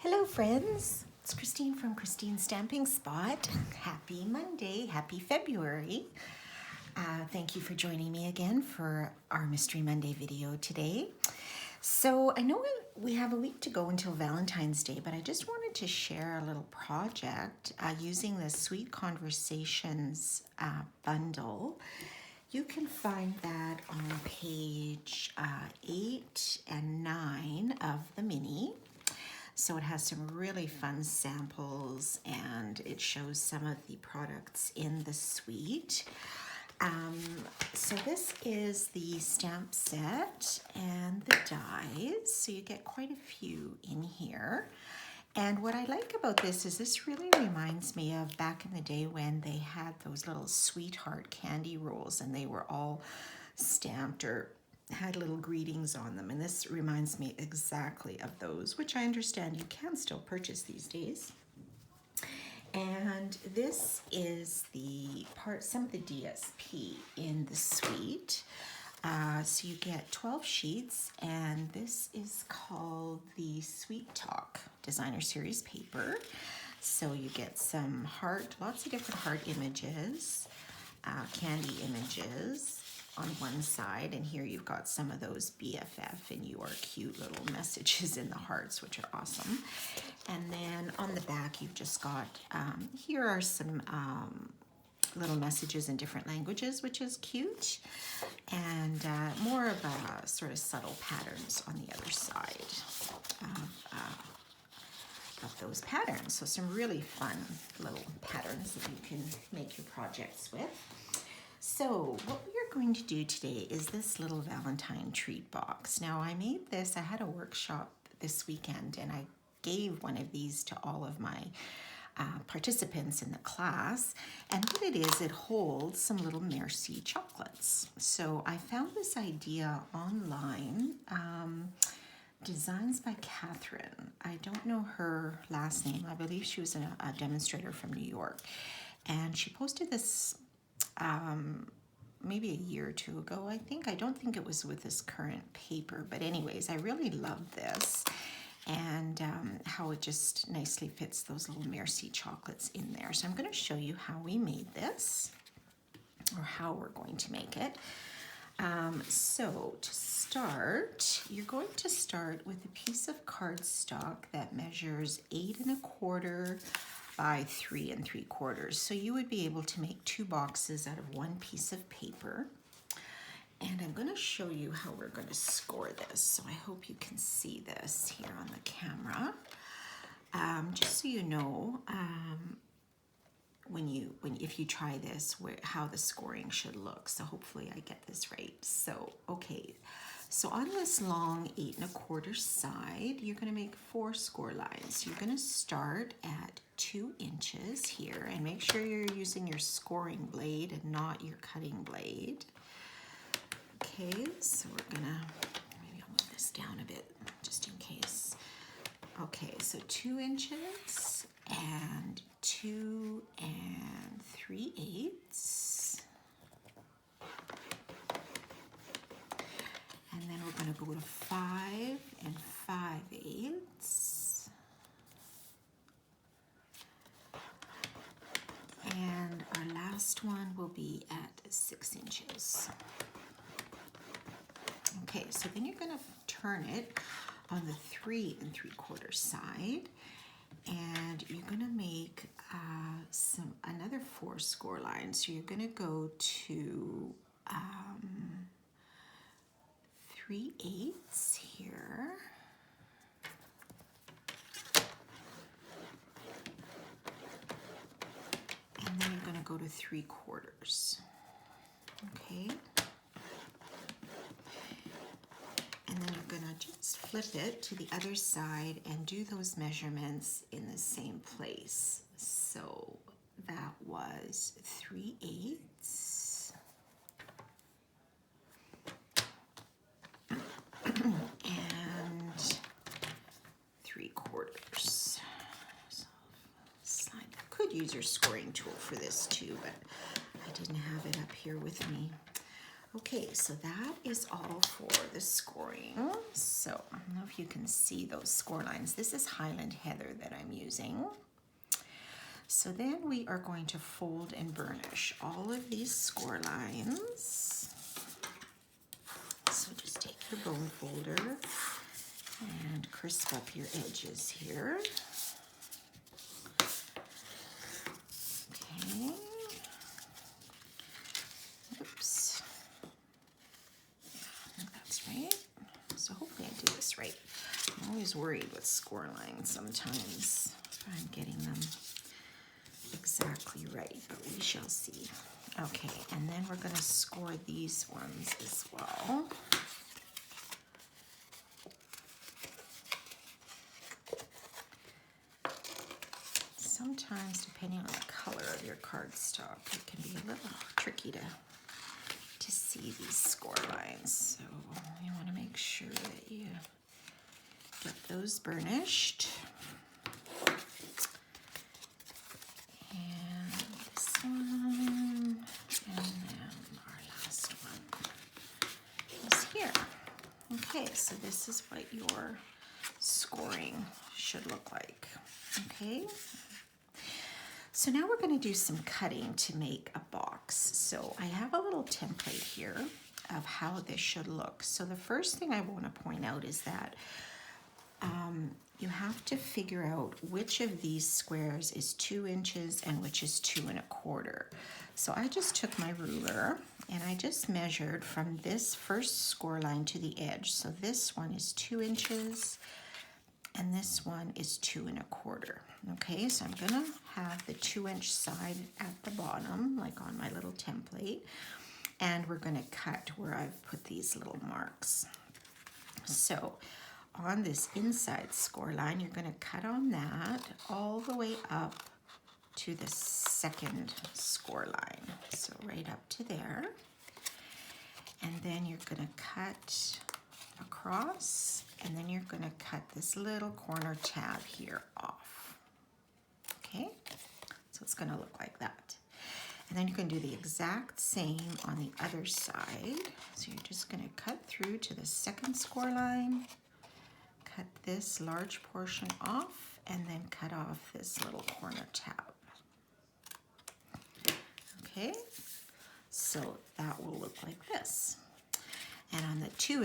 Hello friends, it's Christine from Christine's Stamping Spot. Happy Monday, happy February. Thank you for joining me again for our Mystery Monday video today. So I know we have a week to go until Valentine's Day, but I just wanted to share a little project using the Sweet Conversations bundle. You can find that on page 8 and 9 of the mini. So it has some really fun samples and it shows some of the products in the suite. So this is the stamp set and the dies. So you get quite a few in here. And what I like about this really reminds me of back in the day when they had those little sweetheart candy rolls and they were all stamped or had little greetings on them, and this reminds me exactly of those, which I understand you can still purchase these days. And this is the part, some of the DSP in the suite. So you get 12 sheets, and this is called the Sweet Talk Designer Series paper. So you get some heart, lots of different heart images, candy images on one side, and here you've got some of those BFF and you are cute little messages in the hearts, which are awesome. And then on the back you've just got, here are some little messages in different languages, which is cute, and more of a sort of subtle patterns on the other side of those patterns. So some really fun little patterns that you can make your projects with. So what we are going to do today is this little Valentine treat box. Now I made this, I had a workshop this weekend and I gave one of these to all of my participants in the class. And what it is, it holds some little Merci chocolates. So I found this idea online, designs by Cathryn. I don't know her last name. I believe she was a demonstrator from New York. And she posted this maybe a year or two ago, I think. I don't think it was with this current paper, but anyways, I really love this and how it just nicely fits those little Merci chocolates in there. So I'm going to show you how we made this, or how we're going to make it. So to start, you're going to start with a piece of cardstock that measures 8 1/4 by 3 3/4. So you would be able to make 2 boxes out of one piece of paper. And I'm going to show you how we're going to score this. So I hope you can see this here on the camera. Just so you know, if you try this, how the scoring should look. So hopefully I get this right. So, okay. So on this long 8 1/4 side, you're going to make 4 score lines. You're going to start at 2 inches here, and make sure you're using your scoring blade and not your cutting blade. Okay, so we're gonna, maybe I'll move this down a bit just in case. Okay, so 2 inches and 2 3/8. And then we're going to go to 5 5/8. And our last one will be at 6 inches. Okay, so then you're going to turn it on the 3 3/4 side, and you're going to make another 4 score lines. So you're going to go to 3/8 here. And then you're going to go to 3/4. Okay. And then you're going to just flip it to the other side and do those measurements in the same place. So that was 3/8 and 3/4. So I could use your scoring tool for this too, but I didn't have it up here with me. Okay, so that is all for the scoring. So I don't know if you can see those score lines. This is Highland Heather that I'm using. So then we are going to fold and burnish all of these score lines. So just take your bone folder and crisp up your edges here. Okay. Oops. I think that's right. So hopefully I do this right. I'm always worried with score lines sometimes. I'm getting them exactly right, but we shall see. Okay, and then we're going to score these ones as well. Sometimes, depending on the color of your cardstock, it can be a little tricky to see these score lines. So you want to make sure that you get those burnished. And this one, and then our last one is here. Okay, so this is what your scoring should look like. Okay. So now we're going to do some cutting to make a box. So I have a little template here of how this should look. So the first thing I want to point out is that you have to figure out which of these squares is 2 inches and which is 2 1/4. So I just took my ruler and I just measured from this first score line to the edge. So this one is 2 inches and this one is 2 1/4. Okay, so I'm gonna have the 2-inch side at the bottom, like on my little template, and we're gonna cut where I've put these little marks. So on this inside score line, you're gonna cut on that all the way up to the second score line. So right up to there. And then you're gonna cut across, and then you're gonna cut this little corner tab here off. Okay, so it's gonna look like that. And then you can do the exact same on the other side. So you're just gonna cut through to the second score line, cut this large portion off, and then cut off this little corner tab. Okay, so that will look like this. And on the 2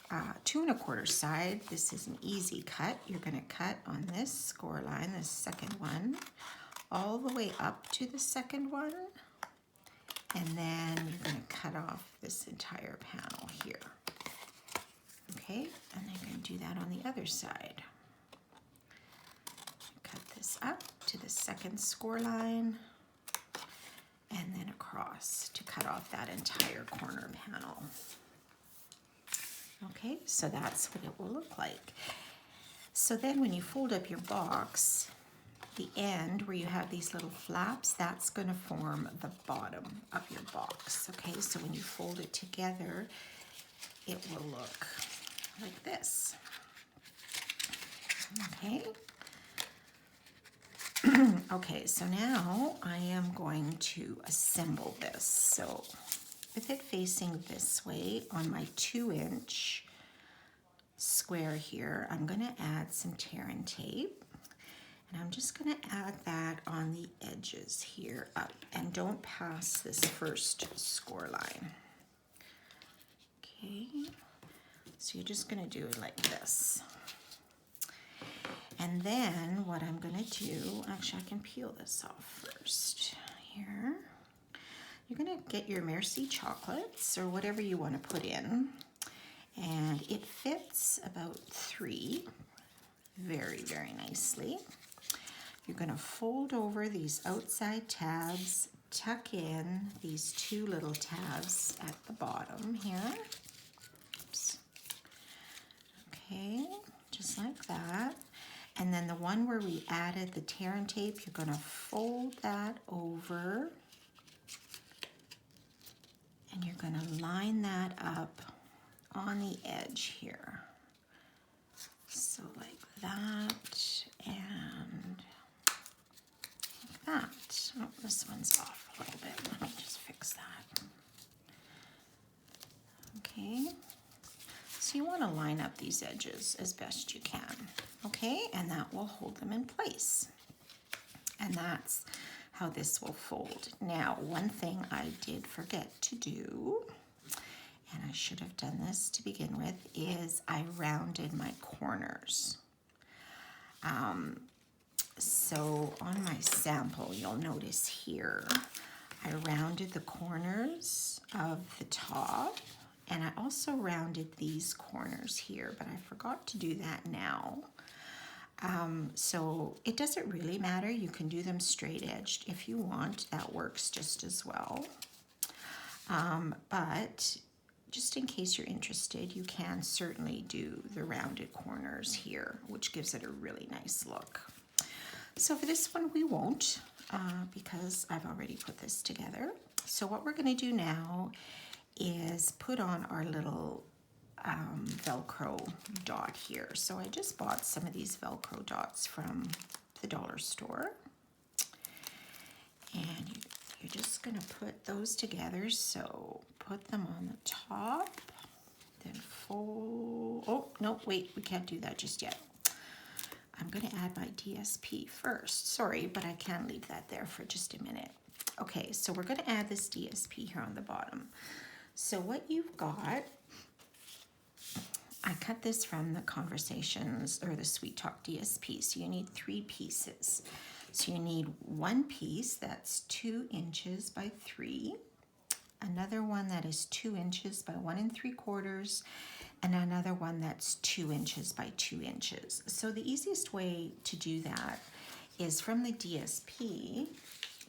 1/4 side, this is an easy cut. You're gonna cut on this score line, this second one, all the way up to the second one, and then you're gonna cut off this entire panel here. Okay, and then you're gonna do that on the other side. Cut this up to the second score line, and then across to cut off that entire corner panel. Okay, so that's what it will look like. So then when you fold up your box, the end where you have these little flaps, that's going to form the bottom of your box. Okay, so when you fold it together, it will look like this. Okay. Okay, so now I am going to assemble this. So with it facing this way on my 2-inch square here, I'm going to add some tear and tape. And I'm just going to add that on the edges here up. And don't pass this first score line. Okay, so you're just going to do it like this. And then what I'm going to do, actually I can peel this off first here. You're going to get your Merci chocolates or whatever you want to put in. And it fits about 3 very, very nicely. You're going to fold over these outside tabs, tuck in these 2 little tabs at the bottom here. Oops. Okay, just like that. And then the one where we added the tear and tape, you're going to fold that over. And you're going to line that up on the edge here. So like that and like that. Oh, this one's off a little bit. Let me just fix that. Okay, so you want to line up these edges as best you can, okay, and that will hold them in place. And that's how this will fold. Now, one thing I did forget to do, and I should have done this to begin with, is I rounded my corners. So on my sample, you'll notice here, I rounded the corners of the top, and I also rounded these corners here, but I forgot to do that now. So it doesn't really matter. You can do them straight edged if you want. That works just as well. But just in case you're interested, you can certainly do the rounded corners here, which gives it a really nice look. So for this one, we won't, because I've already put this together. So what we're going to do now is put on our little Velcro dot here. So I just bought some of these Velcro dots from the dollar store. And you're just going to put those together. So put them on the top, then fold. Oh, no, wait, we can't do that just yet. I'm going to add my DSP first. Sorry, but I can't leave that there for just a minute. Okay, so we're going to add this DSP here on the bottom. So what you've got, I cut this from the Conversations or the Sweet Talk DSP. So you need 3 pieces. So you need one piece that's 2 inches by 3, another one that is 2 inches by 1 3/4, and another one that's 2 inches by 2 inches. So the easiest way to do that is from the DSP,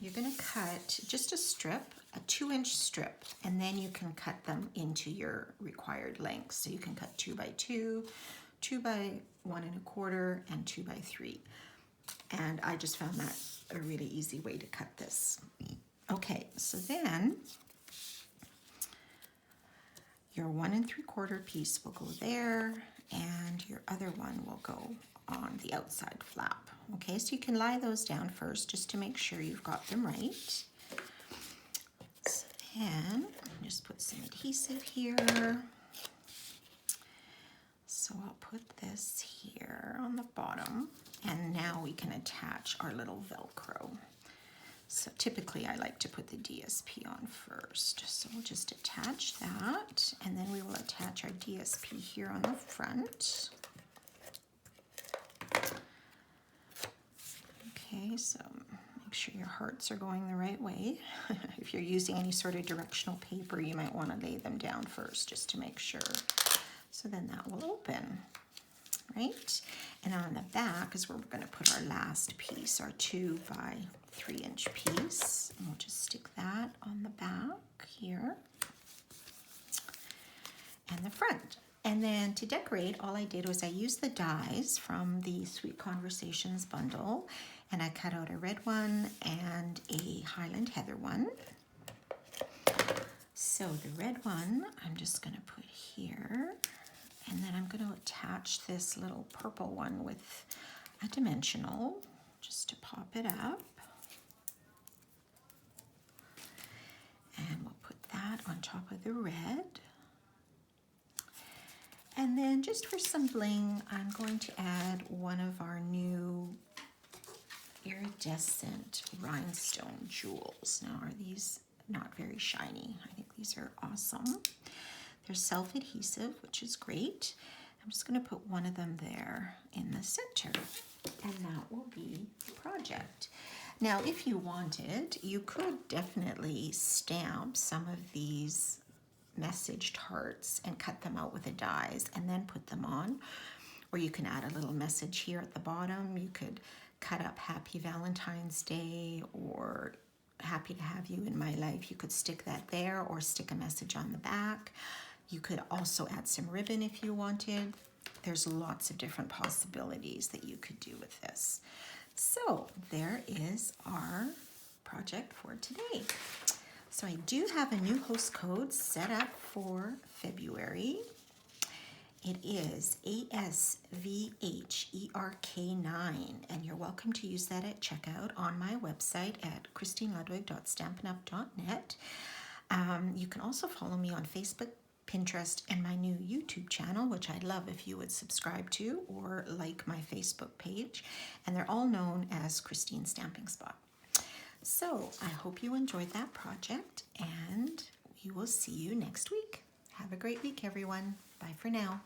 you're going to cut just a strip, a 2-inch strip, and then you can cut them into your required lengths. So you can cut 2 by 2, 2 by 1 1/4, and 2 by 3. And I just found that a really easy way to cut this. Okay, so then your 1 3/4 piece will go there, and your other one will go on the outside flap. Okay, so you can lie those down first just to make sure you've got them right. So then just put some adhesive here. So I'll put this here on the bottom, and now we can attach our little Velcro. So typically I like to put the DSP on first. So we'll just attach that, and then we will attach our DSP here on the front. Okay, so make sure your hearts are going the right way. If you're using any sort of directional paper, you might want to lay them down first just to make sure. So then that will open, right? And on the back is where we're going to put our last piece, our 2 by 3-inch piece. And we'll just stick that on the back here and the front. And then to decorate, all I did was I used the dies from the Sweet Conversations bundle, and I cut out a red one and a Highland Heather one. So the red one, I'm just going to put here, and then I'm going to attach this little purple one with a dimensional just to pop it up. And we'll put that on top of the red. And then just for some bling, I'm going to add one of our new iridescent rhinestone jewels. Now, are these not very shiny? I think these are awesome. They're self-adhesive, which is great. I'm just going to put one of them there in the center, and that will be the project. Now, if you wanted, you could definitely stamp some of these messaged hearts and cut them out with the dies and then put them on. Or you can add a little message here at the bottom. You could cut up Happy Valentine's Day or Happy to have you in my life. You could stick that there or stick a message on the back. You could also add some ribbon if you wanted. There's lots of different possibilities that you could do with this. So there is our project for today. So I do have a new host code set up for February. It is ASVHERK9, and you're welcome to use that at checkout on my website at christineludwig.stampinup.net. You can also follow me on Facebook Pinterest, and my new YouTube channel, which I'd love if you would subscribe to or like my Facebook page. And they're all known as Christine Stamping Spot. So I hope you enjoyed that project, and we will see you next week. Have a great week, everyone. Bye for now.